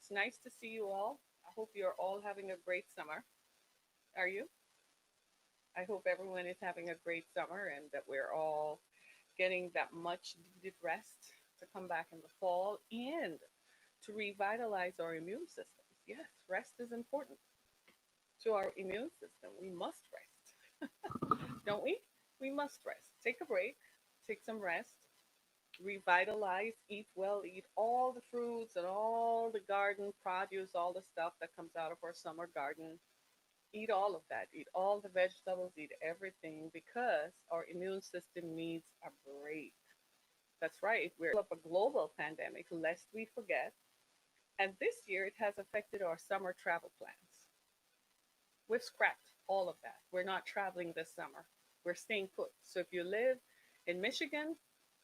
It's nice to see you all. I hope you're all having a great summer. Are you? I hope everyone is having a great summer and that we're all getting that much needed rest to come back in the fall and to revitalize our immune systems. Yes, rest is important to our immune system. We must rest, don't we? We must rest. Take a break, take some rest, revitalize, eat well, eat all the fruits and all the garden produce, all the stuff that comes out of our summer garden. Eat all of that. Eat all the vegetables, eat everything because our immune system needs a break. That's right. We're up a global pandemic, lest we forget. And this year it has affected our summer travel plans. We've scrapped all of that. We're not traveling this summer. We're staying put. So if you live in Michigan,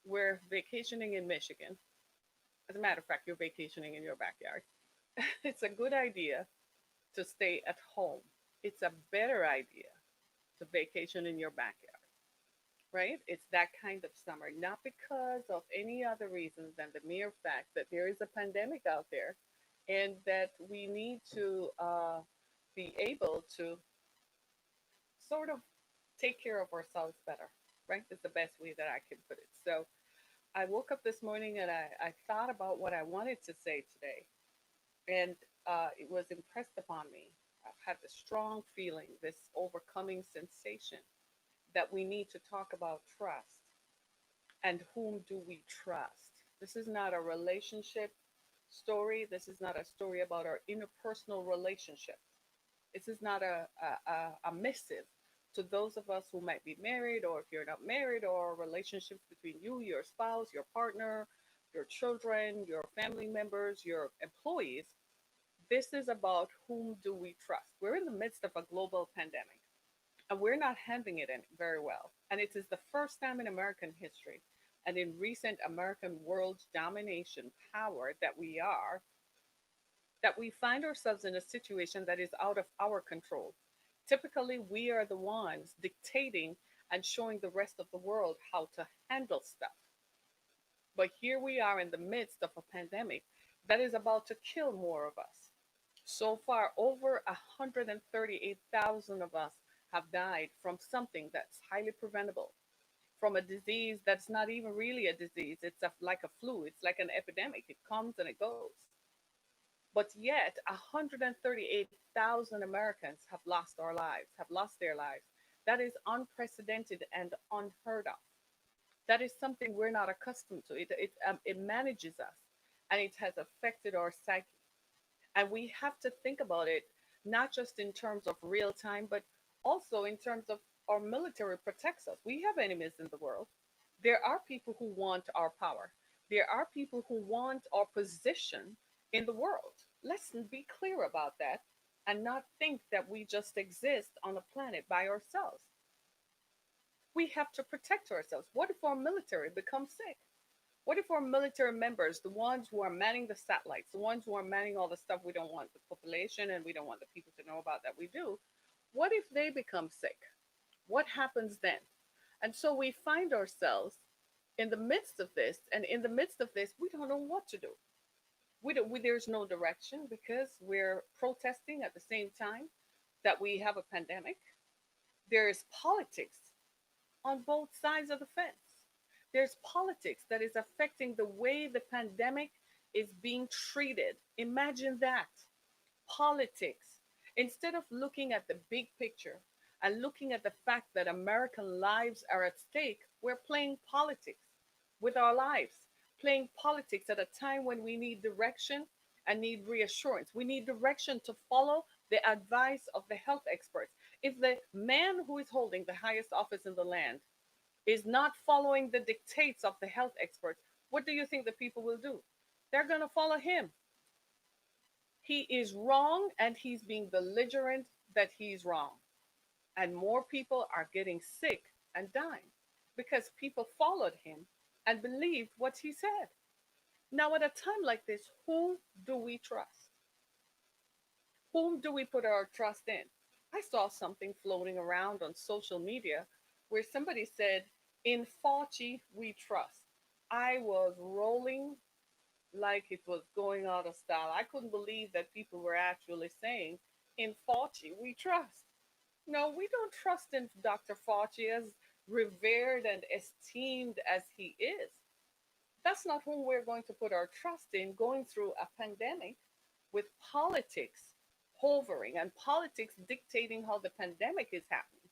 we're vacationing in Michigan. As a matter of fact, you're vacationing in your backyard. It's a good idea to stay at home. It's a better idea to vacation in your backyard, right? It's that kind of summer, not because of any other reasons than the mere fact that there is a pandemic out there and that we need to be able to sort of take care of ourselves better, right? Is the best way that I can put it. So I woke up this morning and I thought about what I wanted to say today. And it was impressed upon me. I've had this strong feeling, this overcoming sensation that we need to talk about trust and whom do we trust. This is not a relationship story. This is not a story about our interpersonal relationships. This is not a missive to those of us who might be married, or if you're not married, or relationships between you, your spouse, your partner, your children, your family members, your employees. This is about whom do we trust. We're in the midst of a global pandemic and we're not handling it very well. And it is the first time in American history and in recent American world domination power that we find ourselves in a situation that is out of our control. Typically, we are the ones dictating and showing the rest of the world how to handle stuff. But here we are in the midst of a pandemic that is about to kill more of us. So far, over 138,000 of us have died from something that's highly preventable, from a disease that's not even really a disease. Like a flu, it's like an epidemic. It comes and it goes. But yet, 138,000 Americans have lost their lives. That is unprecedented and unheard of. That is something we're not accustomed to. It manages us and it has affected our psyche. And we have to think about it not just in terms of real time, but also in terms of our military protects us. We have enemies in the world. There are people who want our power. There are people who want our position in the world. Let's be clear about that and not think that we just exist on a planet by ourselves. We have to protect ourselves. What if our military becomes sick? What if our military members, the ones who are manning the satellites, the ones who are manning all the stuff we don't want the population and we don't want the people to know about that we do, what if they become sick? What happens then? And so we find ourselves in the midst of this, and in the midst of this, we don't know what to do. There's no direction because we're protesting at the same time that we have a pandemic. There is politics on both sides of the fence. There's politics that is affecting the way the pandemic is being treated. Imagine that. Politics. Instead of looking at the big picture and looking at the fact that American lives are at stake, we're playing politics with our lives, playing politics at a time when we need direction and need reassurance. We need direction to follow the advice of the health experts. If the man who is holding the highest office in the land is not following the dictates of the health experts, what do you think the people will do? They're going to follow him. He is wrong and he's being belligerent that he's wrong. And more people are getting sick and dying because people followed him and believed what he said. Now, at a time like this, who do we trust? Whom do we put our trust in? I saw something floating around on social media where somebody said, in Fauci, we trust. I was rolling like it was going out of style. I couldn't believe that people were actually saying, in Fauci, we trust. No, we don't trust in Dr. Fauci, as revered and esteemed as he is. That's not whom we're going to put our trust in going through a pandemic with politics hovering and politics dictating how the pandemic is happening.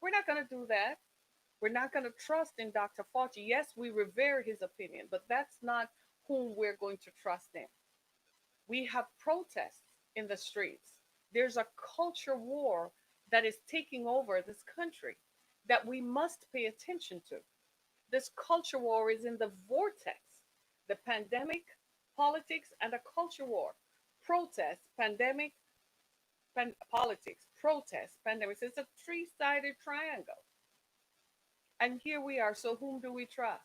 We're not going to do that. We're not going to trust in Dr. Fauci. Yes, we revere his opinion, but that's not whom we're going to trust in. We have protests in the streets. There's a culture war that is taking over this country that we must pay attention to. This culture war is in the vortex. The pandemic, politics, and a culture war. Protest, pandemic, politics, protest, pandemics. It's a three-sided triangle. And here we are. So whom do we trust?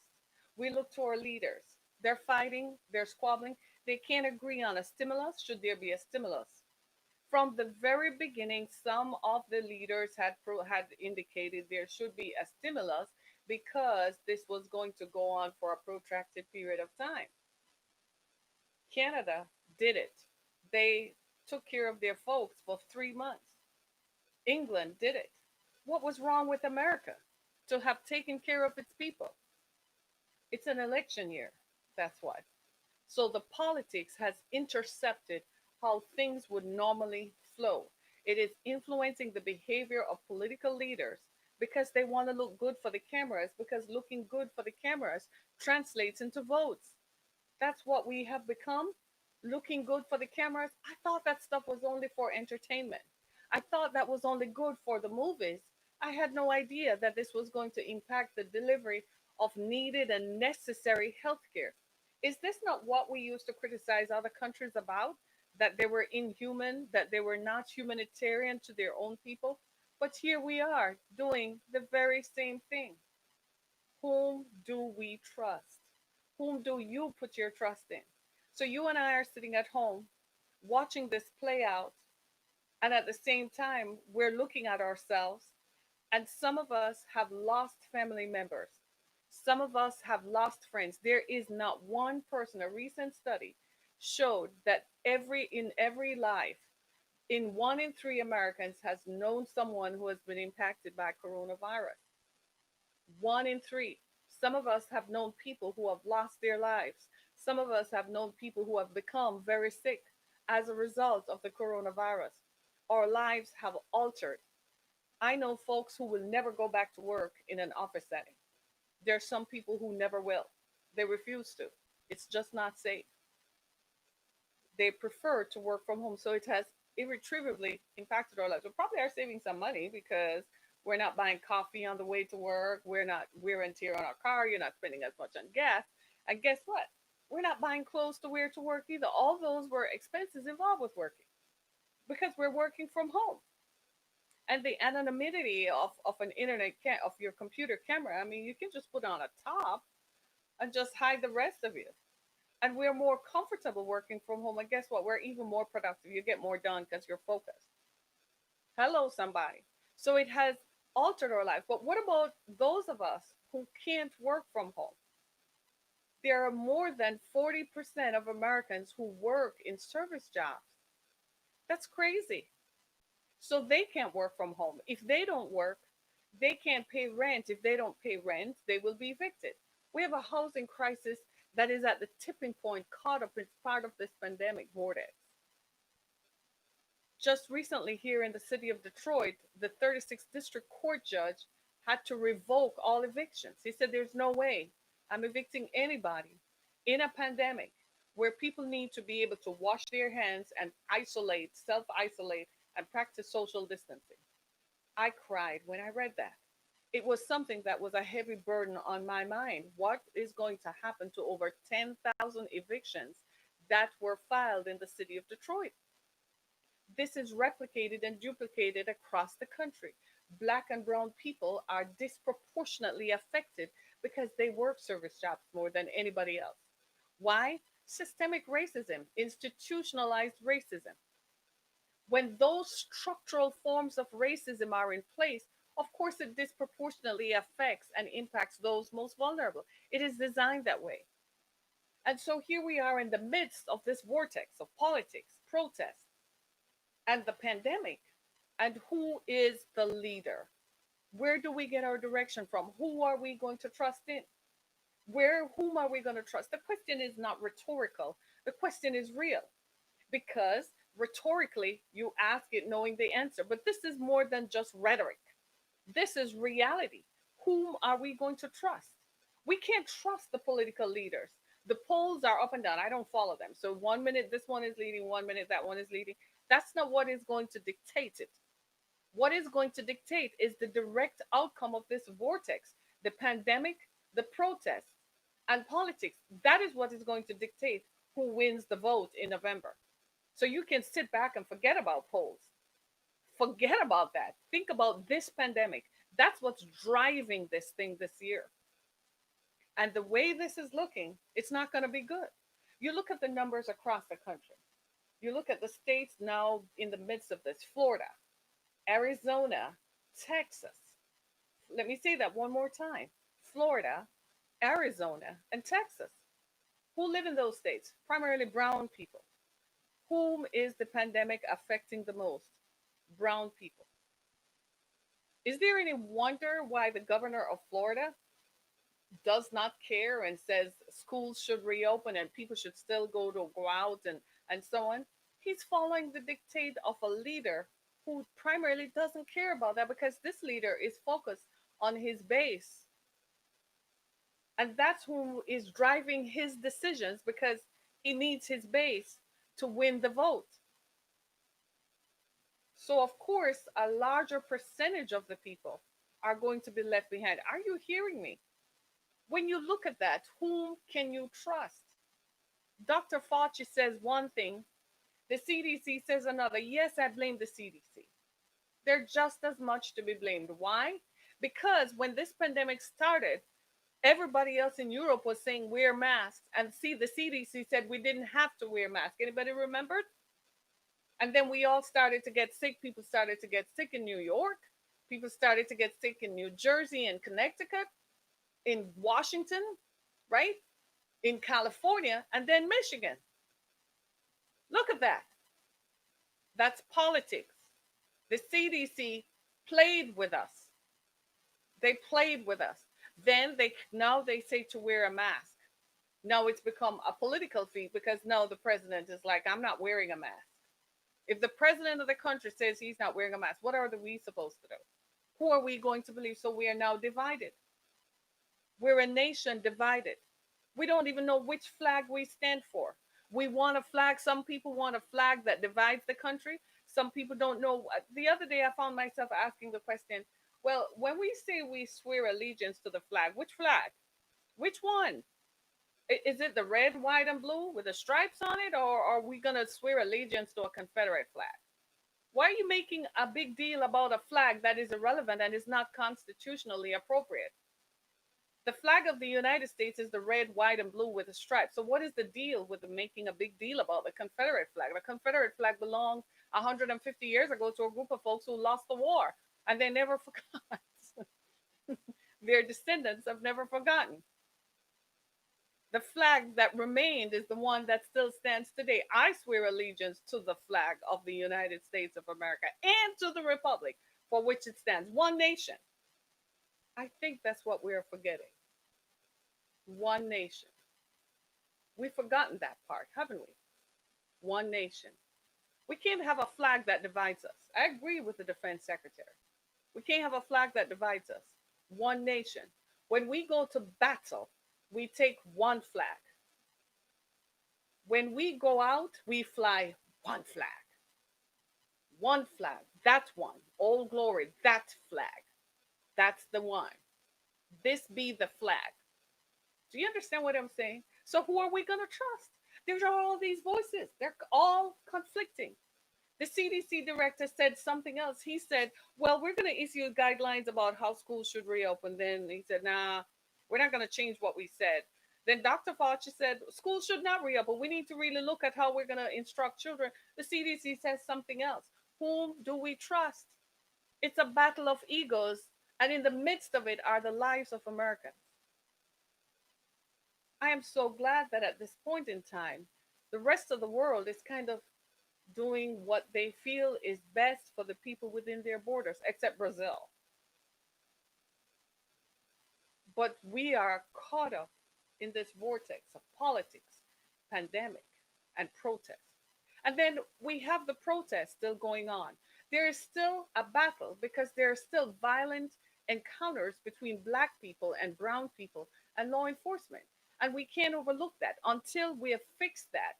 We look to our leaders. They're fighting, they're squabbling. They can't agree on a stimulus. Should there be a stimulus? From the very beginning, some of the leaders had indicated there should be a stimulus because this was going to go on for a protracted period of time. Canada did it. They took care of their folks for 3 months. England did it. What was wrong with America to have taken care of its people? It's an election year. That's why. So the politics has intercepted how things would normally flow. It is influencing the behavior of political leaders because they want to look good for the cameras, because looking good for the cameras translates into votes. That's what we have become. Looking good for the cameras. I thought that stuff was only for entertainment. I thought that was only good for the movies. I had no idea that this was going to impact the delivery of needed and necessary healthcare. Is this not what we used to criticize other countries about? That they were inhuman, that they were not humanitarian to their own people? But here we are doing the very same thing. Whom do we trust? Whom do you put your trust in? So you and I are sitting at home watching this play out, and at the same time, we're looking at ourselves, and some of us have lost family members. Some of us have lost friends. There is not one person, a recent study showed that in every life, in 1 in 3 Americans has known someone who has been impacted by coronavirus. 1 in 3. Some of us have known people who have lost their lives. Some of us have known people who have become very sick as a result of the coronavirus. Our lives have altered. I know folks who will never go back to work in an office setting. There are some people who never will. They refuse to. It's just not safe. They prefer to work from home. So it has irretrievably impacted our lives. We probably are saving some money because we're not buying coffee on the way to work. We're not wear and tear on our car. You're not spending as much on gas. And guess what? We're not buying clothes to wear to work either. All those were expenses involved with working because we're working from home. And the anonymity of an of your computer camera, I mean, you can just put on a top and just hide the rest of you. And we're more comfortable working from home. And guess what? We're even more productive. You get more done because you're focused. Hello, somebody. So it has altered our life. But what about those of us who can't work from home? There are more than 40% of Americans who work in service jobs. That's crazy. So they can't work from home. If they don't work, they can't pay rent. If they don't pay rent, they will be evicted. We have a housing crisis that is at the tipping point, caught up in part of this pandemic vortex. Just recently, here in the city of Detroit, the 36th District Court judge had to revoke all evictions. He said, there's no way I'm evicting anybody in a pandemic where people need to be able to wash their hands and isolate, self isolate, and practice social distancing. I cried when I read that. It was something that was a heavy burden on my mind. What is going to happen to over 10,000 evictions that were filed in the city of Detroit? This is replicated and duplicated across the country. Black and brown people are disproportionately affected because they work service jobs more than anybody else. Why? Systemic racism, institutionalized racism. When those structural forms of racism are in place, of course, it disproportionately affects and impacts those most vulnerable. It is designed that way. And so here we are in the midst of this vortex of politics, protest, and the pandemic. And who is the leader? Where do we get our direction from? Who are we going to trust in? Whom are we going to trust? The question is not rhetorical. The question is real because rhetorically you ask it knowing the answer. But this is more than just rhetoric. This is reality. Whom are we going to trust? We can't trust the political leaders. The polls are up and down. I don't follow them. So 1 minute this one is leading, 1 minute that one is leading. That's not what is going to dictate it. What is going to dictate is the direct outcome of this vortex, the pandemic, the protests, and politics. That is what is going to dictate who wins the vote in November. So you can sit back and forget about polls. Forget about that. Think about this pandemic. That's what's driving this thing this year. And the way this is looking, it's not going to be good. You look at the numbers across the country. You look at the states now in the midst of this: Florida, Arizona, Texas. Let me say that one more time: Florida, Arizona, and Texas. Who live in those states? Primarily brown people. Whom is the pandemic affecting the most? Brown people. Is there any wonder why the governor of Florida does not care and says schools should reopen and people should still go out and so on? He's following the dictate of a leader who primarily doesn't care about that because this leader is focused on his base. And that's who is driving his decisions because he needs his base to win the vote. So, of course, a larger percentage of the people are going to be left behind. Are you hearing me? When you look at that, whom can you trust? Dr. Fauci says one thing, the CDC says another. Yes, I blame the CDC. They're just as much to be blamed. Why? Because when this pandemic started, everybody else in Europe was saying wear masks, and see, the CDC said we didn't have to wear masks. Anybody remember? And then we all started to get sick. People started to get sick in New York. People started to get sick in New Jersey and Connecticut, in Washington, right? In California, and then Michigan. Look at that. That's politics. The CDC played with us. They played with us. Then now they say to wear a mask. Now it's become a political feat because now the president is like, I'm not wearing a mask. If the president of the country says he's not wearing a mask, what are we supposed to do? Who are we going to believe? So we are now divided. We're a nation divided. We don't even know which flag we stand for. We want a flag. Some people want a flag that divides the country. Some people don't know. The other day, I found myself asking the question, well, when we say we swear allegiance to the flag, which flag? Which one? Is it the red, white, and blue with the stripes on it? Or are we going to swear allegiance to a Confederate flag? Why are you making a big deal about a flag that is irrelevant and is not constitutionally appropriate? The flag of the United States is the red, white, and blue with a stripe. So what is the deal with making a big deal about the Confederate flag? The Confederate flag belonged 150 years ago to a group of folks who lost the war, and they never forgot. Their descendants have never forgotten. The flag that remained is the one that still stands today. I swear allegiance to the flag of the United States of America and to the republic for which it stands, one nation. I think that's what we're forgetting. One nation. We've forgotten that part, haven't we? One nation. We can't have a flag that divides us. I agree with the defense secretary. We can't have a flag that divides us. One nation. When we go to battle, we take one flag. When we go out, we fly one flag. One flag. That's one. All glory. That flag. That's the one. This be the flag. Do you understand what I'm saying? So who are we going to trust? There's all these voices. They're all conflicting. The CDC director said something else. He said, well, we're going to issue guidelines about how schools should reopen. Then he said, nah, we're not going to change what we said. Then Dr. Fauci said, schools should not reopen. We need to really look at how we're going to instruct children. The CDC says something else. Whom do we trust? It's a battle of egos. And in the midst of it are the lives of Americans. I am so glad that at this point in time, the rest of the world is kind of doing what they feel is best for the people within their borders, except Brazil. But we are caught up in this vortex of politics, pandemic, and protest. And then we have the protest still going on. There is still a battle because there are still violent encounters between black people and brown people and law enforcement. And we can't overlook that until we have fixed that.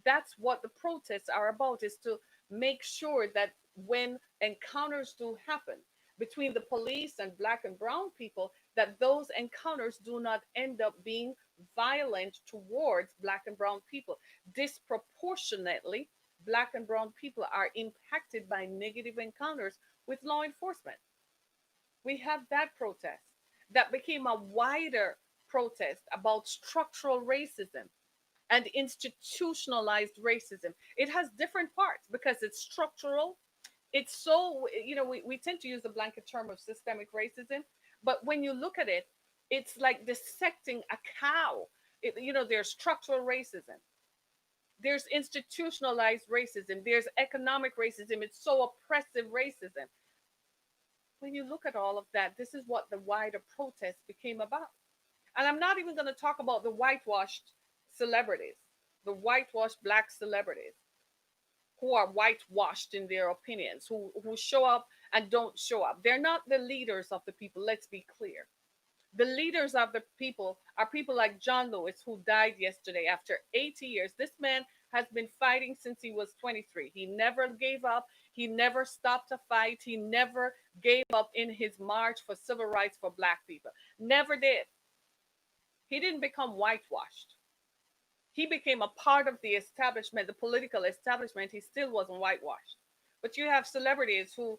That's what the protests are about, is to make sure that when encounters do happen between the police and black and brown people, that those encounters do not end up being violent towards black and brown people. Disproportionately, black and brown people are impacted by negative encounters with law enforcement. We have that protest that became a wider protest about structural racism and institutionalized racism. It has different parts because it's structural. It's so, we tend to use the blanket term of systemic racism, but when you look at it, it's like dissecting a cow. There's structural racism, there's institutionalized racism, there's economic racism. It's so oppressive racism. When you look at all of that, this is what the wider protest became about. And I'm not even going to talk about the whitewashed celebrities, the whitewashed black celebrities who are whitewashed in their opinions, who show up and don't show up. They're not the leaders of the people, let's be clear. The leaders of the people are people like John Lewis, who died yesterday after 80 years. This man has been fighting since he was 23. He never gave up. He never stopped a fight. He never gave up in his march for civil rights for black people. Never did. He didn't become whitewashed. He became a part of the establishment, the political establishment. He still wasn't whitewashed. But you have celebrities whose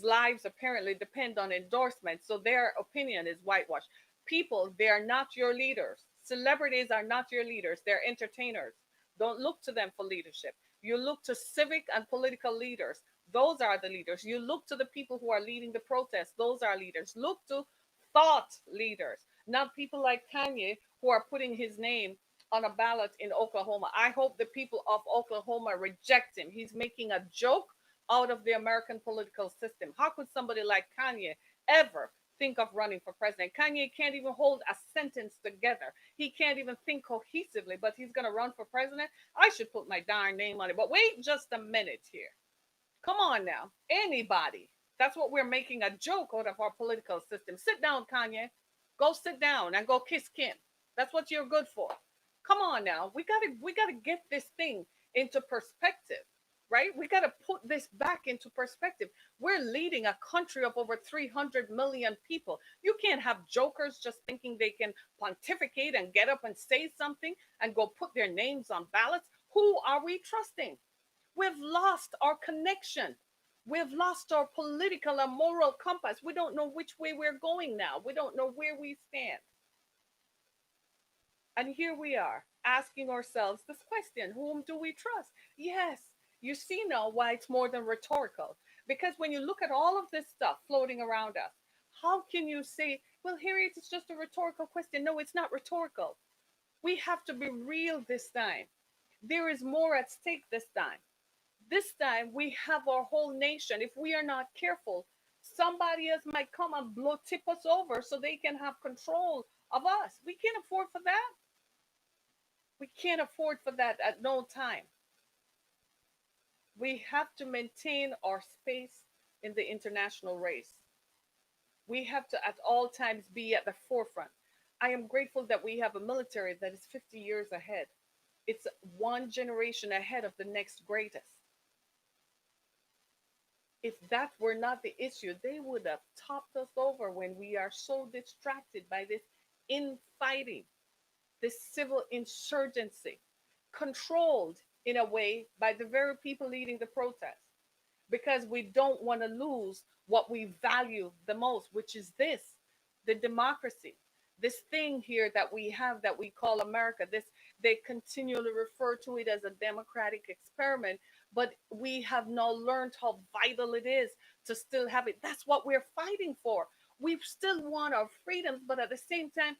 lives apparently depend on endorsements, so their opinion is whitewashed. People, they are not your leaders. Celebrities are not your leaders, they're entertainers. Don't look to them for leadership. You look to civic and political leaders. Those are the leaders. You look to the people who are leading the protests. Those are leaders. Look to thought leaders, not people like Kanye who are putting his name on a ballot in Oklahoma. I hope the people of Oklahoma reject him. He's making a joke out of the American political system. How could somebody like Kanye ever think of running for president? Kanye can't even hold a sentence together. He can't even think cohesively, but he's going to run for president. I should put my darn name on it. But wait just a minute here. Come on now. Anybody. That's what we're making a joke out of our political system. Sit down, Kanye. Go sit down and go kiss Kim. That's what you're good for. Come on now. We gotta get this thing into perspective, right? We gotta put this back into perspective. We're leading a country of over 300 million people. You can't have jokers just thinking they can pontificate and get up and say something and go put their names on ballots. Who are we trusting? We've lost our connection. We've lost our political and moral compass. We don't know which way we're going now. We don't know where we stand. And here we are asking ourselves this question: whom do we trust? Yes, you see now why it's more than rhetorical. Because when you look at all of this stuff floating around us, how can you say, well, Harriet, it's just a rhetorical question? No, it's not rhetorical. We have to be real this time. There is more at stake this time. This time we have our whole nation. If we are not careful, somebody else might come and blow tip us over so they can have control of us. We can't afford for that. We can't afford for that at no time. We have to maintain our space in the international race. We have to at all times be at the forefront. I am grateful that we have a military that is 50 years ahead. It's one generation ahead of the next greatest. If that were not the issue, they would have topped us over when we are so distracted by this infighting, this civil insurgency, controlled in a way by the very people leading the protest, because we don't want to lose what we value the most, which is this: the democracy. This thing here that we have that we call America, this, they continually refer to it as a democratic experiment, but we have now learned how vital it is to still have it. That's what we're fighting for. We still want our freedoms, but at the same time,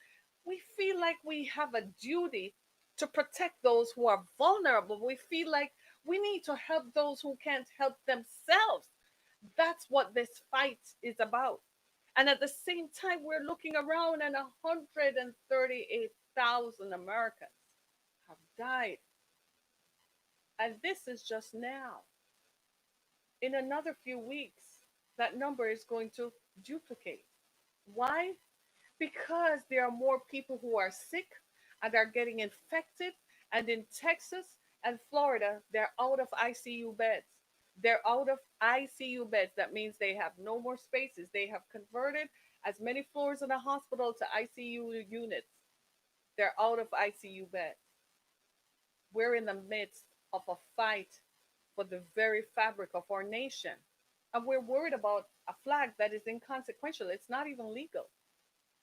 We feel like we have a duty to protect those who are vulnerable. We feel like we need to help those who can't help themselves. That's what this fight is about. And at the same time, we're looking around and 138,000 Americans have died. And this is just now. In another few weeks, that number is going to duplicate. Why? Because there are more people who are sick and are getting infected. And in Texas and Florida, they're out of ICU beds. They're out of ICU beds. That means they have no more spaces. They have converted as many floors in a hospital to ICU units. They're out of ICU beds. We're in the midst of a fight for the very fabric of our nation. And we're worried about a flag that is inconsequential. It's not even legal.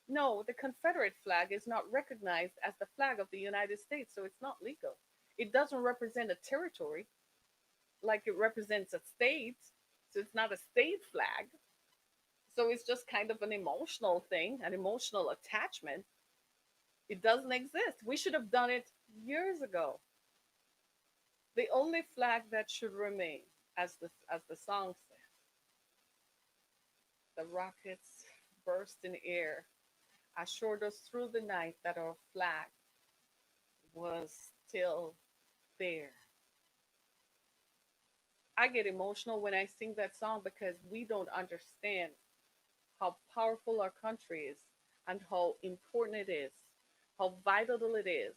No, the Confederate flag is not recognized as the flag of the United States, so it's not legal. It doesn't represent a territory like it represents a state, so it's not a state flag. So it's just kind of an emotional thing, an emotional attachment. It doesn't exist. We should have done it years ago. The only flag that should remain, as the song says, the rockets burst in air, assured us through the night that our flag was still there. I get emotional when I sing that song because we don't understand how powerful our country is and how important it is, how vital it is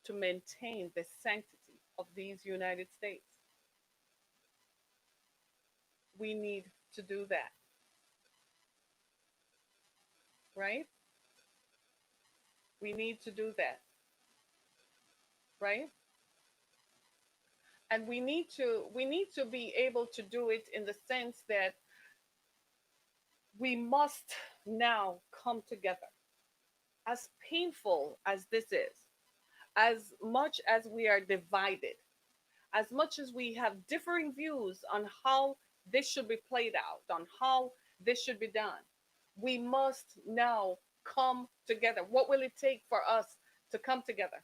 to maintain the sanctity of these United States. We need to do that, right? We need to do that, right? And we need to be able to do it in the sense that we must now come together. As painful as this is, as much as we are divided, as much as we have differing views on how this should be played out, on how this should be done, we must now come together. What will it take for us to come together?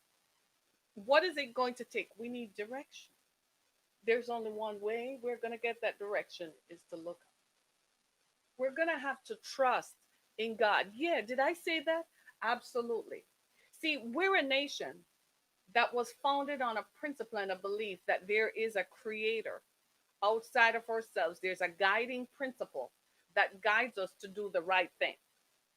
What is it going to take? We need direction. There's only one way we're going to get that direction is to look up. We're going to have to trust in God. Yeah, did I say that? Absolutely. See, we're a nation that was founded on a principle and a belief that there is a creator outside of ourselves. There's a guiding principle that guides us to do the right thing.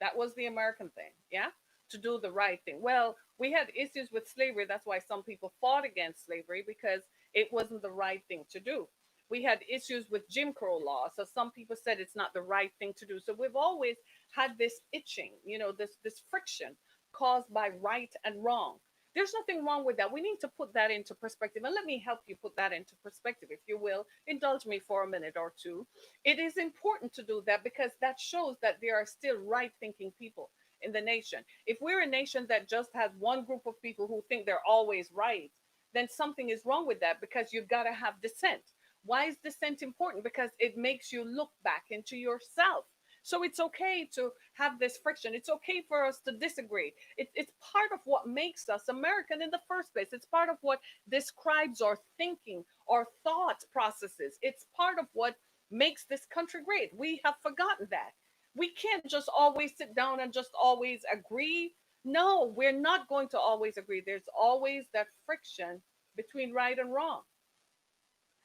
That was the American thing, yeah? To do the right thing. Well, we had issues with slavery. That's why some people fought against slavery because it wasn't the right thing to do. We had issues with Jim Crow law. So some people said it's not the right thing to do. So we've always had this itching, this friction caused by right and wrong. There's nothing wrong with that. We need to put that into perspective. And let me help you put that into perspective, if you will. Indulge me for a minute or two. It is important to do that because that shows that there are still right thinking people in the nation. If we're a nation that just has one group of people who think they're always right, then something is wrong with that because you've got to have dissent. Why is dissent important? Because it makes you look back into yourself. So it's okay to have this friction. It's okay for us to disagree. It's part of what makes us American in the first place. It's part of what describes our thinking, our thought processes. It's part of what makes this country great. We have forgotten that. We can't just always sit down and just always agree. No, we're not going to always agree. There's always that friction between right and wrong.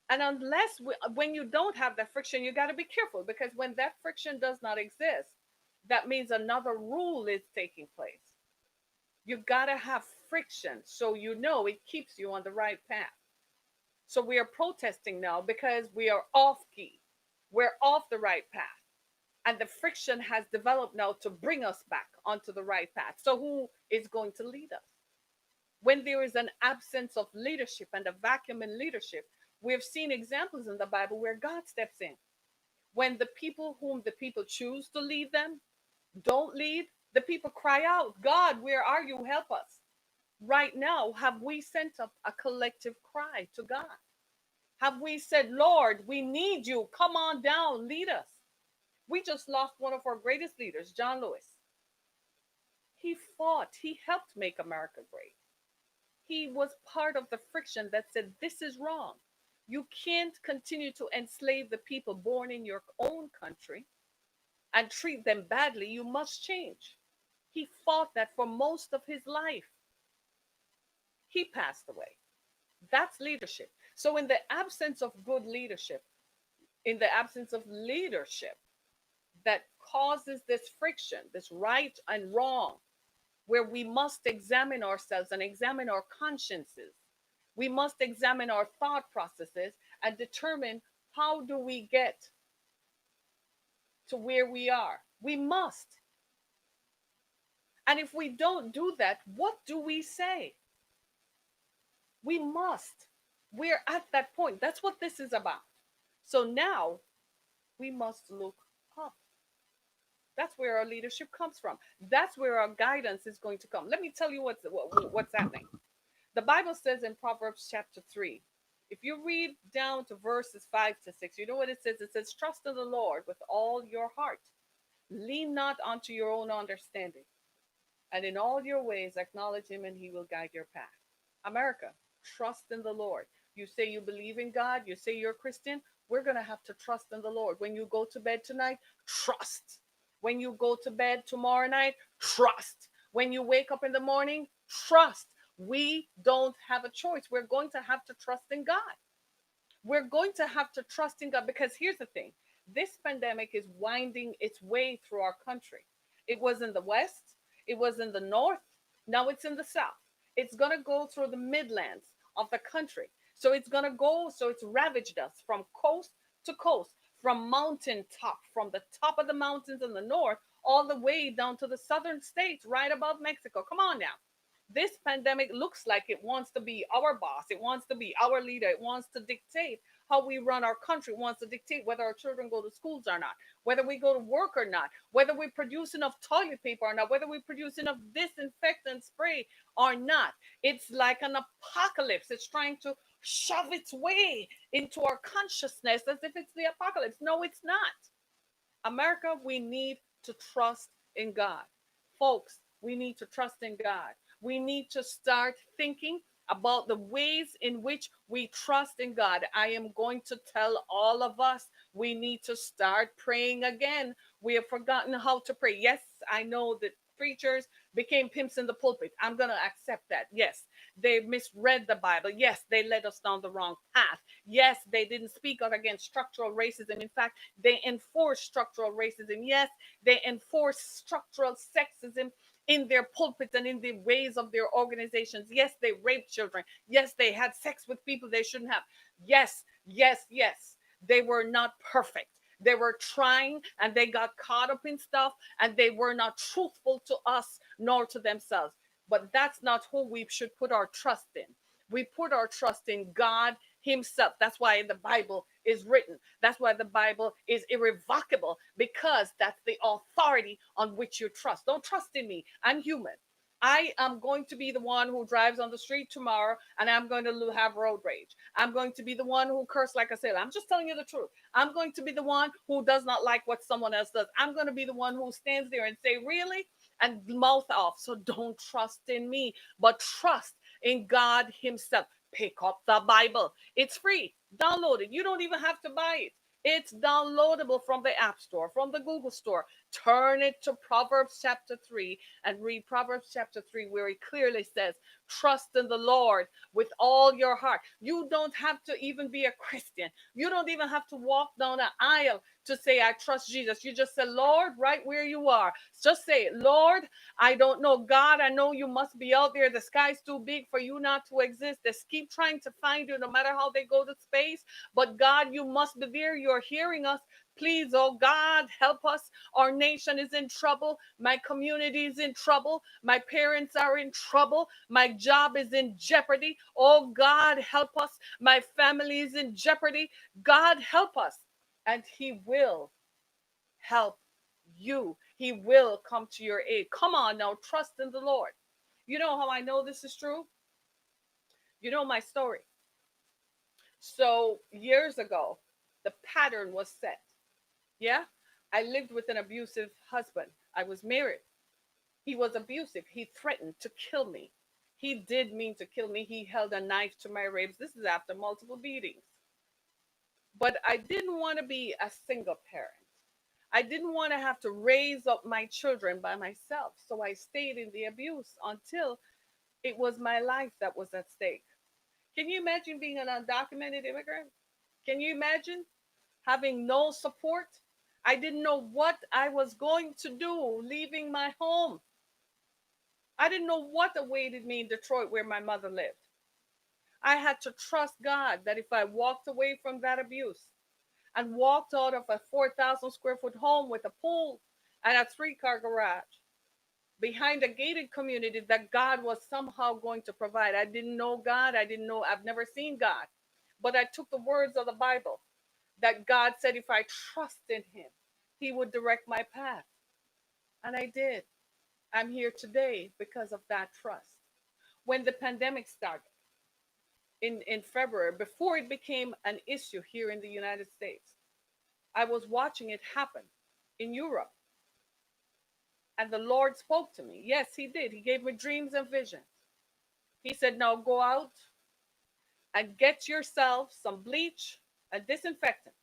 And when you don't have that friction, you got to be careful because when that friction does not exist, that means another rule is taking place. You got to have friction so you know it keeps you on the right path. So we are protesting now because we are off key. We're off the right path. And the friction has developed now to bring us back onto the right path. So who is going to lead us? When there is an absence of leadership and a vacuum in leadership, we've seen examples in the Bible where God steps in. When the people whom the people choose to lead them don't lead, the people cry out, God, where are you? Help us. Right now, have we sent up a collective cry to God? Have we said, Lord, we need you. Come on down, lead us. We just lost one of our greatest leaders, John Lewis. He fought, he helped make America great. He was part of the friction that said, this is wrong. You can't continue to enslave the people born in your own country and treat them badly. You must change. He fought that for most of his life. He passed away. That's leadership. So, in the absence of good leadership, in the absence of leadership that causes this friction, this right and wrong, where we must examine ourselves and examine our consciences, we must examine our thought processes and determine how do we get to where we are. We must. And if we don't do that, what do we say? We must. We're at that point. That's what this is about. So now we must look up. That's where our leadership comes from. That's where our guidance is going to come. Let me tell you what's happening. The Bible says in Proverbs chapter 3, if you read down to verses 5 to 6, you know what it says? It says, trust in the Lord with all your heart. Lean not onto your own understanding. And in all your ways, acknowledge him and he will guide your path. America, trust in the Lord. You say you believe in God, you say you're a Christian, we're going to have to trust in the Lord. When you go to bed tonight, trust. When you go to bed tomorrow night, trust. When you wake up in the morning, trust. We don't have a choice. We're going to have to trust in God. We're going to have to trust in God because here's the thing. This pandemic is winding its way through our country. It was in the West, it was in the North, now it's in the South. It's going to go through the Midlands of the country. So it's ravaged us from coast to coast, from mountain top, from the top of the mountains in the north, all the way down to the southern states, right above Mexico. Come on now. This pandemic looks like it wants to be our boss. It wants to be our leader. It wants to dictate how we run our country. It wants to dictate whether our children go to schools or not, whether we go to work or not, whether we produce enough toilet paper or not, whether we produce enough disinfectant spray or not. It's like an apocalypse. It's trying to shove its way into our consciousness as if it's the apocalypse. No, it's not. America, we need to trust in God. Folks, we need to trust in God. We need to start thinking about the ways in which we trust in God. I am going to tell all of us we need to start praying again. We have forgotten how to pray. Yes, I know that preachers became pimps in the pulpit. I'm going to accept that. Yes, they misread the Bible. Yes, they led us down the wrong path. Yes, they didn't speak out against structural racism. In fact, they enforced structural racism. Yes, they enforced structural sexism in their pulpits and in the ways of their organizations. Yes, they raped children. Yes, they had sex with people they shouldn't have. Yes, yes, yes. They were not perfect. They were trying and they got caught up in stuff and they were not truthful to us nor to themselves. But that's not who we should put our trust in. We put our trust in God Himself. That's why the Bible is written. That's why the Bible is irrevocable, because that's the authority on which you trust. Don't trust in me. I'm human. I am going to be the one who drives on the street tomorrow and I'm going to have road rage. I'm going to be the one who curse like I said. I'm just telling you the truth. I'm going to be the one who does not like what someone else does. I'm going to be the one who stands there and say, really? And mouth off. So don't trust in me, but trust in God Himself. Pick up the Bible. It's free. Download it. You don't even have to buy it. It's downloadable from the App Store, from the Google Store. Turn it to Proverbs chapter 3 and read Proverbs chapter 3, where it clearly says, trust in the Lord with all your heart. You don't have to even be a Christian. You don't even have to walk down an aisle to say, I trust Jesus. You just say, Lord, right where you are. Just say, Lord, I don't know. God, I know you must be out there. The sky's too big for you not to exist. They keep trying to find you no matter how they go to space. But God, you must be there. You're hearing us. Please, oh God, help us. Our nation is in trouble. My community is in trouble. My parents are in trouble. My job is in jeopardy. Oh God, help us. My family is in jeopardy. God, help us. And He will help you. He will come to your aid. Come on now, trust in the Lord. You know how I know this is true? You know my story. So years ago, the pattern was set. Yeah? I lived with an abusive husband. I was married. He was abusive. He threatened to kill me. He did mean to kill me. He held a knife to my ribs. This is after multiple beatings. But I didn't want to be a single parent. I didn't want to have to raise up my children by myself. So I stayed in the abuse until it was my life that was at stake. Can you imagine being an undocumented immigrant? Can you imagine having no support? I didn't know what I was going to do leaving my home. I didn't know what awaited me in Detroit where my mother lived. I had to trust God that if I walked away from that abuse and walked out of a 4,000 square foot home with a pool and a 3-car garage behind a gated community, that God was somehow going to provide. I didn't know God. I didn't know, I've never seen God. But I took the words of the Bible that God said if I trust in Him, He would direct my path. And I did. I'm here today because of that trust. When the pandemic started in February, before it became an issue here in the United States, I was watching it happen in Europe. And the Lord spoke to me. Yes, He did. He gave me dreams and visions. He said, now go out and get yourself some bleach and disinfectant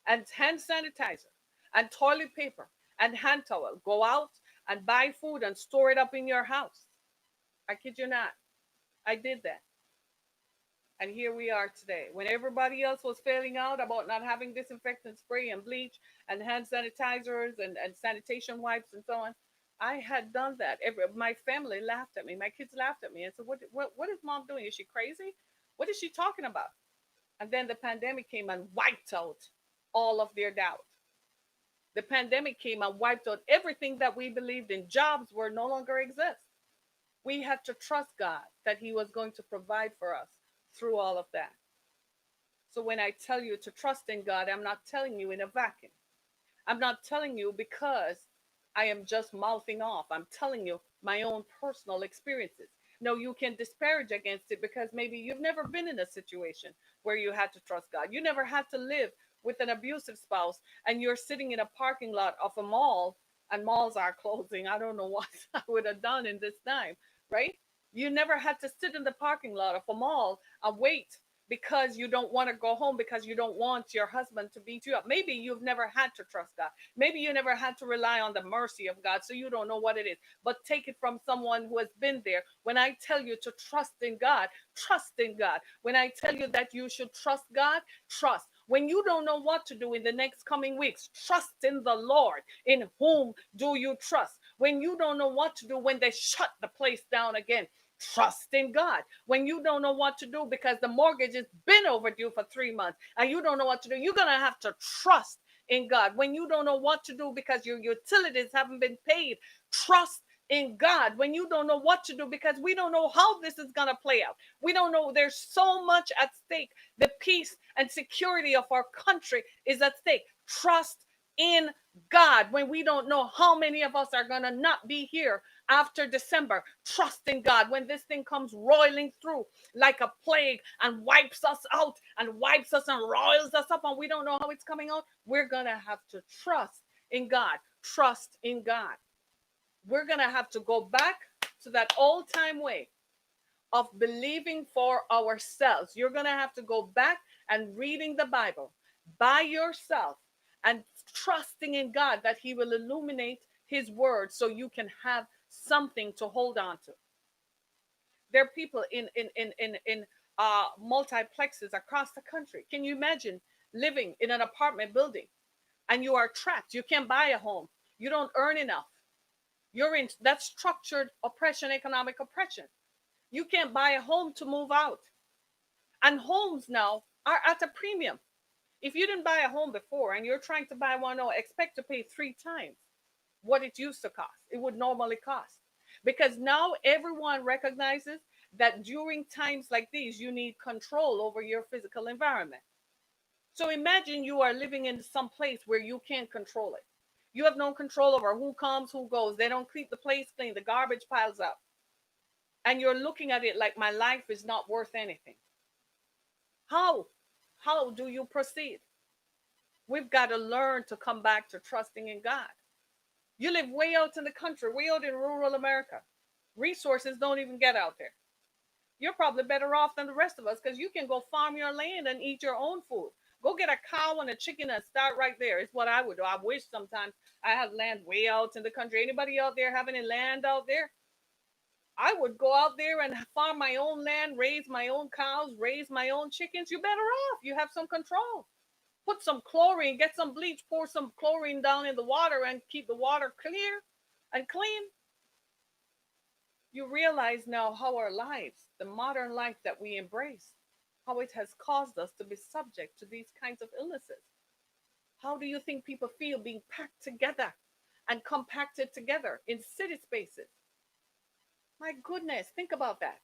and hand sanitizer and toilet paper and hand towel. Go out and buy food and store it up in your house. I kid you not. I did that. And here we are today. When everybody else was failing out about not having disinfectant spray and bleach and hand sanitizers and sanitation wipes and so on, I had done that. My family laughed at me. My kids laughed at me and said, what is mom doing? Is she crazy? What is she talking about? And then the pandemic came and wiped out all of their doubt. The pandemic came and wiped out everything that we believed in. Jobs were no longer exist. We had to trust God that He was going to provide for us through all of that. So when I tell you to trust in God, I'm not telling you in a vacuum. I'm not telling you because I am just mouthing off. I'm telling you my own personal experiences. No, you can disparage against it because maybe you've never been in a situation where you had to trust God. You never had to live with an abusive spouse and you're sitting in a parking lot of a mall and malls are closing. I don't know what I would have done in this time, right? You never had to sit in the parking lot of a mall and wait because you don't want to go home because you don't want your husband to beat you up. Maybe you've never had to trust God. Maybe you never had to rely on the mercy of God, so you don't know what it is. But take it from someone who has been there. When I tell you to trust in God, trust in God. When I tell you that you should trust God, trust. When you don't know what to do in the next coming weeks, trust in the Lord. In whom do you trust? When you don't know what to do when they shut the place down again, trust in God. When you don't know what to do because the mortgage has been overdue for 3 months and you don't know what to do, you're going to have to trust in God. When you don't know what to do because your utilities haven't been paid, trust in God. When you don't know what to do because we don't know how this is going to play out, we don't know, there's so much at stake. The peace and security of our country is at stake. Trust in God. When we don't know how many of us are going to not be here after December, trust in God. When this thing comes roiling through like a plague and wipes us out and wipes us and roils us up and we don't know how it's coming out, we're going to have to trust in God. Trust in God. We're going to have to go back to that old time way of believing for ourselves. You're going to have to go back and reading the Bible by yourself and trusting in God that He will illuminate His word so you can have something to hold on to. There are people in multiplexes across the country. Can you imagine living in an apartment building and you are trapped? You can't buy a home. You don't earn enough. You're in that structured oppression, economic oppression. You can't buy a home to move out. And homes now are at a premium. If you didn't buy a home before and you're trying to buy one now, expect to pay 3 times what it used to cost, it would normally cost. Because now everyone recognizes that during times like these, you need control over your physical environment. So imagine you are living in some place where you can't control it. You have no control over who comes, who goes. They don't keep the place clean. The garbage piles up. And you're looking at it like my life is not worth anything. How? How do you proceed? We've got to learn to come back to trusting in God. You live way out in the country, way out in rural America. Resources don't even get out there. You're probably better off than the rest of us because you can go farm your land and eat your own food. Go get a cow and a chicken and start right there. It's what I would do. I wish sometimes I had land way out in the country. Anybody out there have any land out there? I would go out there and farm my own land, raise my own cows, raise my own chickens. You're better off. You have some control. Put some chlorine, get some bleach, pour some chlorine down in the water and keep the water clear and clean. You realize now how our lives, the modern life that we embrace, how it has caused us to be subject to these kinds of illnesses. How do you think people feel being packed together and compacted together in city spaces? My goodness, think about that.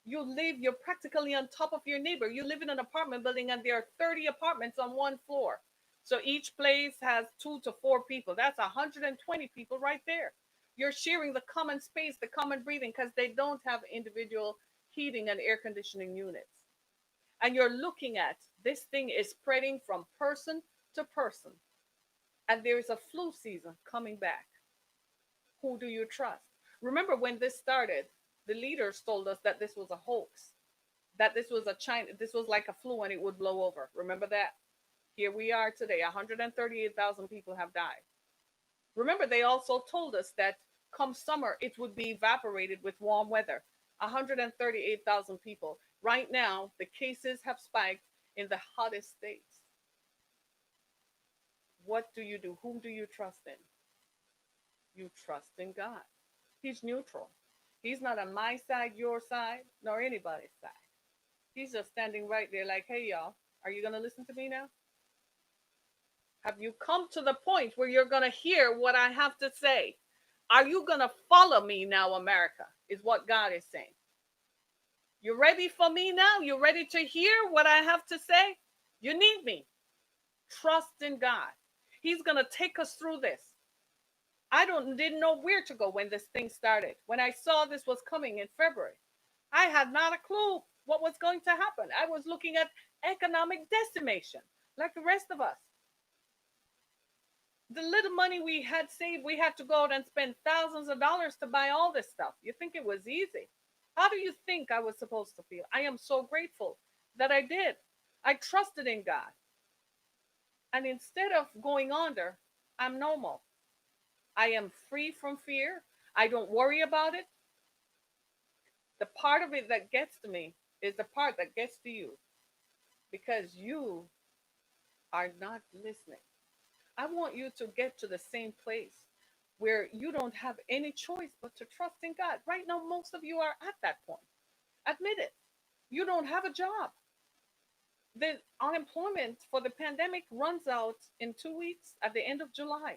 You're practically on top of your neighbor. You live in an apartment building and there are 30 apartments on one floor. So each place has 2 to 4 people. That's 120 people right there. You're sharing the common space, the common breathing, because they don't have individual heating and air conditioning units. And you're looking at this thing is spreading from person to person. And there is a flu season coming back. Who do you trust? Remember when this started, the leaders told us that this was a hoax, that this was like a flu and it would blow over. Remember that? Here we are today. 138,000 people have died. Remember, they also told us that come summer, it would be evaporated with warm weather. 138,000 people. Right now, the cases have spiked in the hottest states. What do you do? Whom do you trust in? You trust in God. He's neutral. He's not on my side, your side, nor anybody's side. He's just standing right there, like, hey, y'all, are you going to listen to me now? Have you come to the point where you're going to hear what I have to say? Are you going to follow me now, America? Is what God is saying. You ready for me now? You ready to hear what I have to say? You need me. Trust in God. He's going to take us through this. Didn't know where to go when this thing started. When I saw this was coming in February, I had not a clue what was going to happen. I was looking at economic decimation like the rest of us. The little money we had saved, we had to go out and spend thousands of dollars to buy all this stuff. You think it was easy? How do you think I was supposed to feel? I am so grateful that I did. I trusted in God. And instead of going under, I'm normal. I am free from fear. I don't worry about it. The part of it that gets to me is the part that gets to you because you are not listening. I want you to get to the same place where you don't have any choice but to trust in God. Right now, most of you are at that point. Admit it. You don't have a job. The unemployment for the pandemic runs out in 2 weeks at the end of July.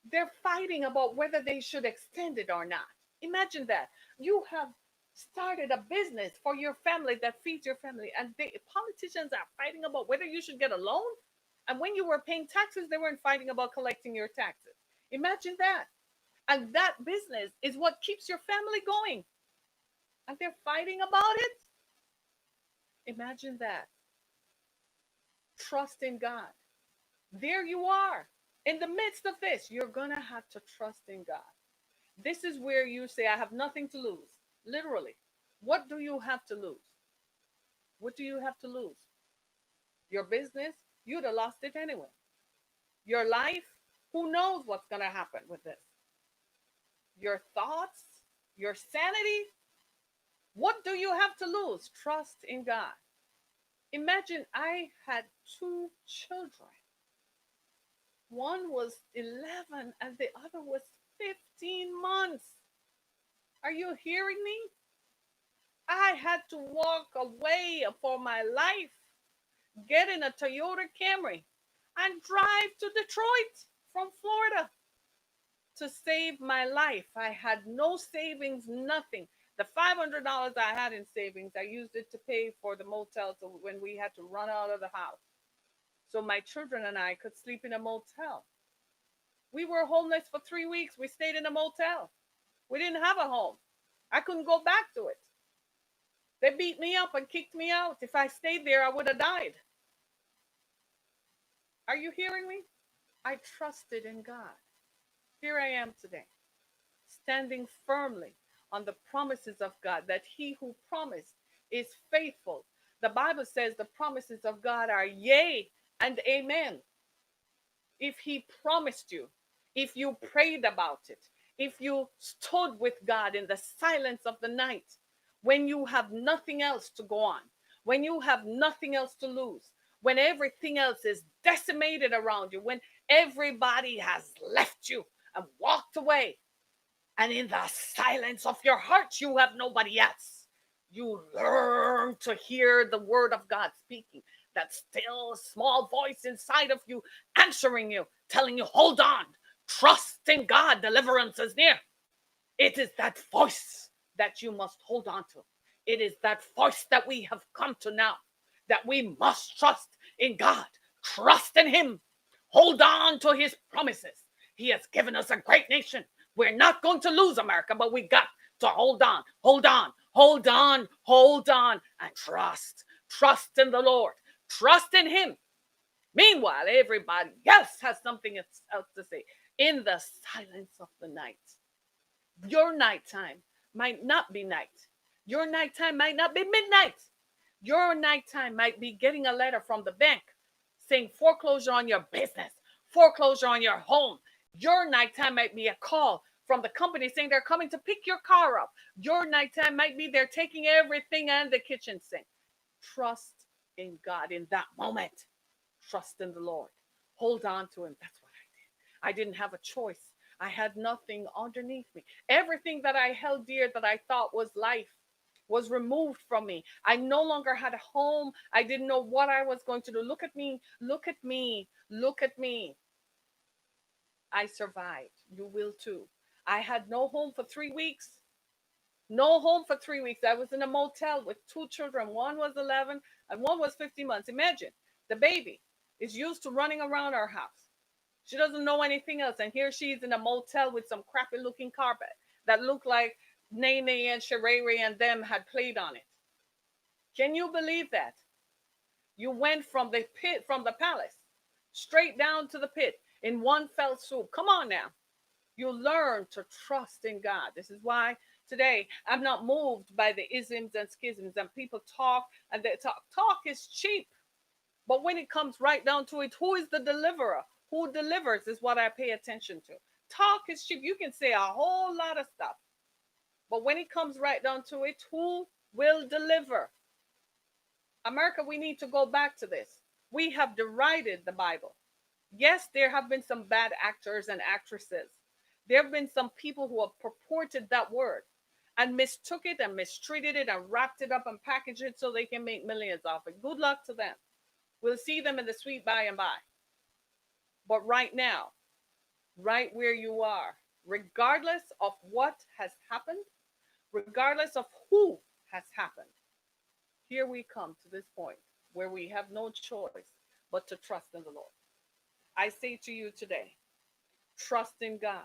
They're fighting about whether they should extend it or not. Imagine that. You have started a business for your family that feeds your family, and the politicians are fighting about whether you should get a loan. And when you were paying taxes, they weren't fighting about collecting your taxes. Imagine that. And that business is what keeps your family going. And they're fighting about it. Imagine that. Trust in God. There you are. In the midst of this, you're going to have to trust in God. This is where you say, I have nothing to lose. Literally. What do you have to lose? What do you have to lose? Your business? You'd have lost it anyway. Your life? Who knows what's going to happen with this? Your thoughts? Your sanity? What do you have to lose? Trust in God. Imagine I had 2 children. One was 11 and the other was 15 months. Are you hearing me? I had to walk away for my life, get in a Toyota Camry, and drive to Detroit from Florida to save my life. I had no savings, nothing. The $500 I had in savings, I used it to pay for the motel when we had to run out of the house. So my children and I could sleep in a motel. We were homeless for 3 weeks. We stayed in a motel. We didn't have a home. I couldn't go back to it. They beat me up and kicked me out. If I stayed there, I would have died. Are you hearing me? I trusted in God. Here I am today, standing firmly on the promises of God, that he who promised is faithful. The Bible says the promises of God are yea and amen. If he promised you, if you prayed about it, if you stood with God in the silence of the night, when you have nothing else to go on, when you have nothing else to lose, when everything else is decimated around you, when everybody has left you and walked away, and in the silence of your heart, you have nobody else. You learn to hear the word of God speaking, that still small voice inside of you answering you, telling you, hold on, trust in God, deliverance is near. It is that voice that you must hold on to. It is that voice that we have come to now, that we must trust in God, trust in Him, hold on to His promises. He has given us a great nation. We're not going to lose America, but we got to hold on, hold on, hold on, hold on, and trust. Trust in the Lord, trust in Him. Meanwhile, everybody else has something else to say in the silence of the night. Your nighttime might not be night. Your nighttime might not be midnight. Your nighttime might be getting a letter from the bank saying foreclosure on your business, foreclosure on your home. Your nighttime might be a call from the company saying they're coming to pick your car up. Your nighttime might be they're taking everything and the kitchen sink. Trust in God in that moment. Trust in the Lord. Hold on to Him. That's what I did. I didn't have a choice. I had nothing underneath me. Everything that I held dear that I thought was life was removed from me. I no longer had a home. I didn't know what I was going to do. Look at me. Look at me. Look at me. I survived. You will too. I had no home for 3 weeks. No home for 3 weeks. I was in a motel with two children. One was 11 and one was 15 months. Imagine, the baby is used to running around our house. She doesn't know anything else. And here she is in a motel with some crappy looking carpet that looked like Nene and Sherere and them had played on it. Can you believe that? You went from the pit, from the palace, straight down to the pit in one fell swoop. Come on now. You learn to trust in God. This is why today I'm not moved by the isms and schisms, and people talk and they talk. Talk is cheap. But when it comes right down to it, who is the deliverer? Who delivers is what I pay attention to. Talk is cheap. You can say a whole lot of stuff. But when it comes right down to it, who will deliver? America, we need to go back to this. We have derided the Bible. Yes, there have been some bad actors and actresses. There have been some people who have purported that word and mistook it and mistreated it and wrapped it up and packaged it so they can make millions off it. Good luck to them. We'll see them in the sweet by and by. But right now, right where you are, regardless of what has happened, regardless of who has happened, here we come to this point where we have no choice but to trust in the Lord. I say to you today, trust in God.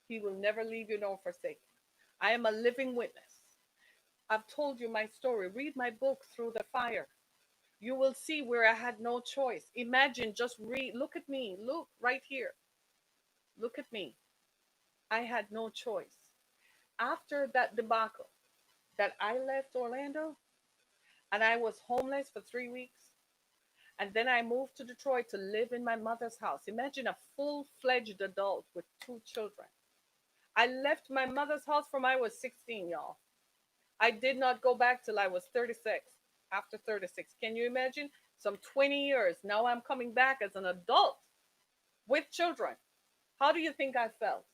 He will never leave you nor forsake you. I am a living witness. I've told you my story. Read my book, Through the Fire. You will see where I had no choice. Imagine, just read. Look at me. Look right here. Look at me. I had no choice. After that debacle, that I left Orlando and I was homeless for 3 weeks. And then I moved to Detroit to live in my mother's house. Imagine a full fledged adult with two children. I left my mother's house from I was 16, y'all. I did not go back till I was 36. After 36, can you imagine? Some 20 years. Now I'm coming back as an adult with children. How do you think I felt?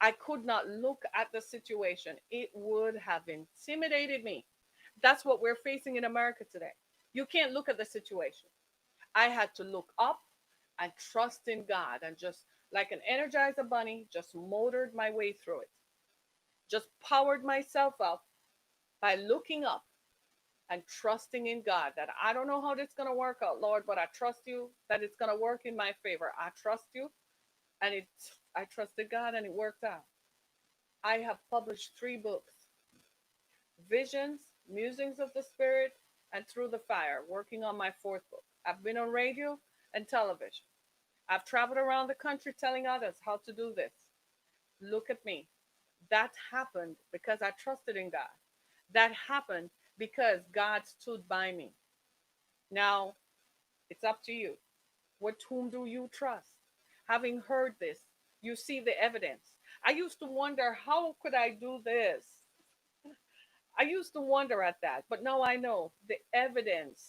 I could not look at the situation. It would have intimidated me. That's what we're facing in America today. You can't look at the situation. I had to look up and trust in God and just like an Energizer bunny, just motored my way through it. Just powered myself up by looking up and trusting in God that I don't know how this is going to work out, Lord, but I trust you that it's going to work in my favor. I trust you. And I trusted God and it worked out. I have published 3 books: Visions, Musings of the Spirit, and Through the Fire, working on my 4th book. I've been on radio and television. I've traveled around the country telling others how to do this. Look at me. That happened because I trusted in God. That happened because God stood by me. Now, it's up to you. With whom do you trust? Having heard this, you see the evidence. I used to wonder, how could I do this? I used to wonder at that, but now I know the evidence,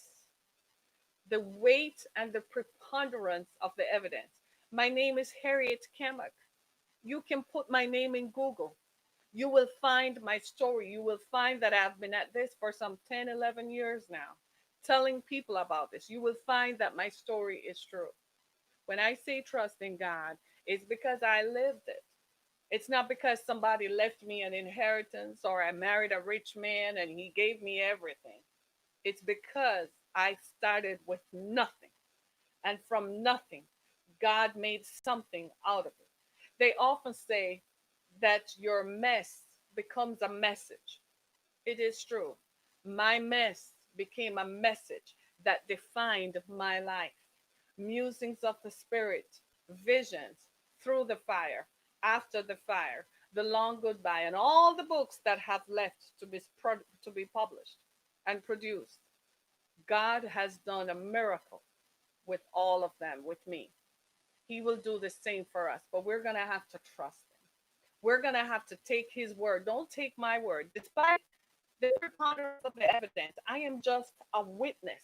the weight and the preponderance of the evidence. My name is Harriet Kemmock. You can put my name in Google. You will find my story. You will find that I've been at this for some 10, 11 years now, telling people about this. You will find that my story is true. When I say trust in God, it's because I lived it. It's not because somebody left me an inheritance or I married a rich man and he gave me everything. It's because I started with nothing. And from nothing, God made something out of it. They often say that your mess becomes a message. It is true. My mess became a message that defined my life. Musings of the Spirit, visions through the fire, after the fire, the long goodbye, and all the books that have left to be published and produced. God has done a miracle with all of them, with me. He will do the same for us, but we're going to have to trust Him. We're going to have to take His word. Don't take my word. Despite the preponderance of the evidence, I am just a witness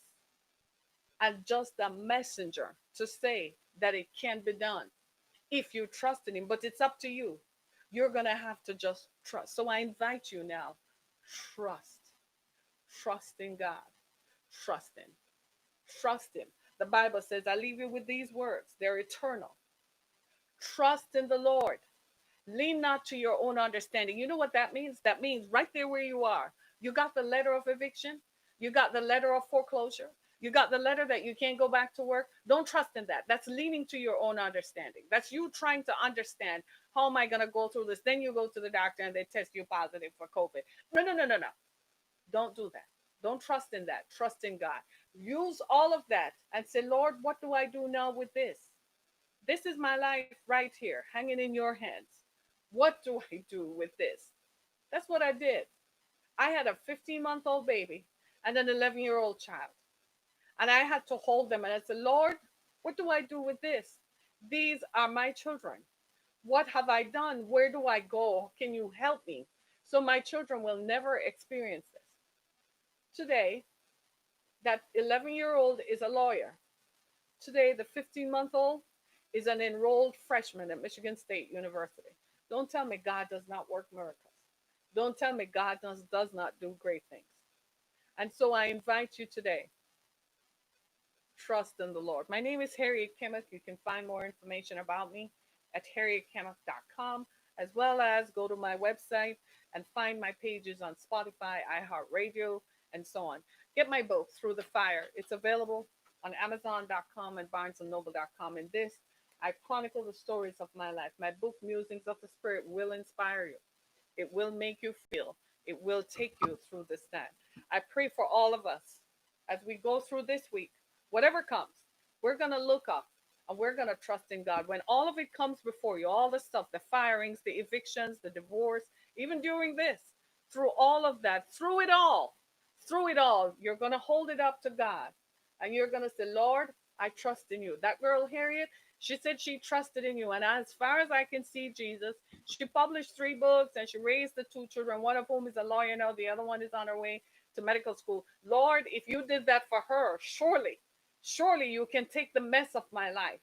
and just a messenger to say that it can be done if you trust in Him. But it's up to you. You're going to have to just trust. So I invite you now, trust. Trust in God. Trust Him. Trust Him. The Bible says, I leave you with these words, they're eternal. Trust in the Lord. Lean not to your own understanding. You know what that means? That means right there where you are, you got the letter of eviction, you got the letter of foreclosure, you got the letter that you can't go back to work. Don't trust in that. That's leaning to your own understanding. That's you trying to understand, how am I going to go through this? Then you go to the doctor and they test you positive for COVID. No, no, no, no, no. Don't do that. Don't trust in that. Trust in God. Use all of that and say, Lord, what do I do now with this? This is my life right here, hanging in your hands. What do I do with this? That's what I did. I had a 15-month-old baby and an 11-year-old child. And I had to hold them. And I said, Lord, what do I do with this? These are my children. What have I done? Where do I go? Can you help me? So my children will never experience this. Today, that 11-year-old is a lawyer. Today, the 15-month-old is an enrolled freshman at Michigan State University. Don't tell me God does not work miracles. Don't tell me God does not do great things. And so I invite you today, trust in the Lord. My name is Harriet Kemmock. You can find more information about me at harrietkemmock.com, as well as go to my website and find my pages on Spotify, iHeartRadio, and so on. Get my book, Through the Fire. It's available on Amazon.com and BarnesandNoble.com. In this, I chronicle the stories of my life. My book, Musings of the Spirit, will inspire you. It will make you feel. It will take you through this time. I pray for all of us as we go through this week, whatever comes, we're going to look up and we're going to trust in God. When all of it comes before you, all the stuff, the firings, the evictions, the divorce, even during this, through all of that, through it all, you're going to hold it up to God and you're going to say, Lord, I trust in you. That girl, Harriet, she said she trusted in you. And as far as I can see, Jesus, she published 3 books and she raised the 2 children, one of whom is a lawyer now, the other one is on her way to medical school. Lord, if you did that for her, surely you can take the mess of my life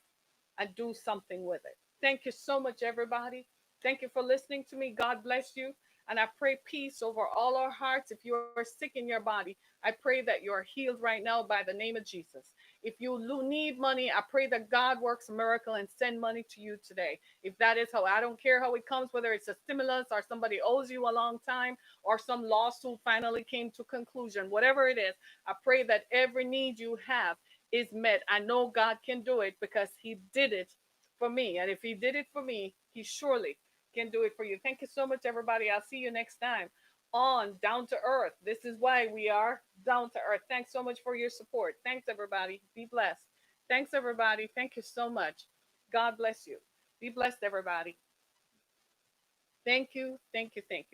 and do something with it. Thank you so much, everybody. Thank you for listening to me. God bless you. And I pray peace over all our hearts. If you are sick in your body, I pray that you are healed right now by the name of Jesus. If you need money, I pray that God works a miracle and send money to you today. If that is how, I don't care how it comes, whether it's a stimulus or somebody owes you a long time or some lawsuit finally came to conclusion, whatever it is, I pray that every need you have is met. I know God can do it because He did it for me. And if He did it for me, He surely can do it for you. Thank you so much, everybody. I'll see you next time on Down to Earth. This is why we are Down to Earth. Thanks so much for your support. Thanks, everybody. Be blessed. Thanks, everybody. Thank you so much. God bless you. Be blessed, everybody. Thank you, thank you, thank you.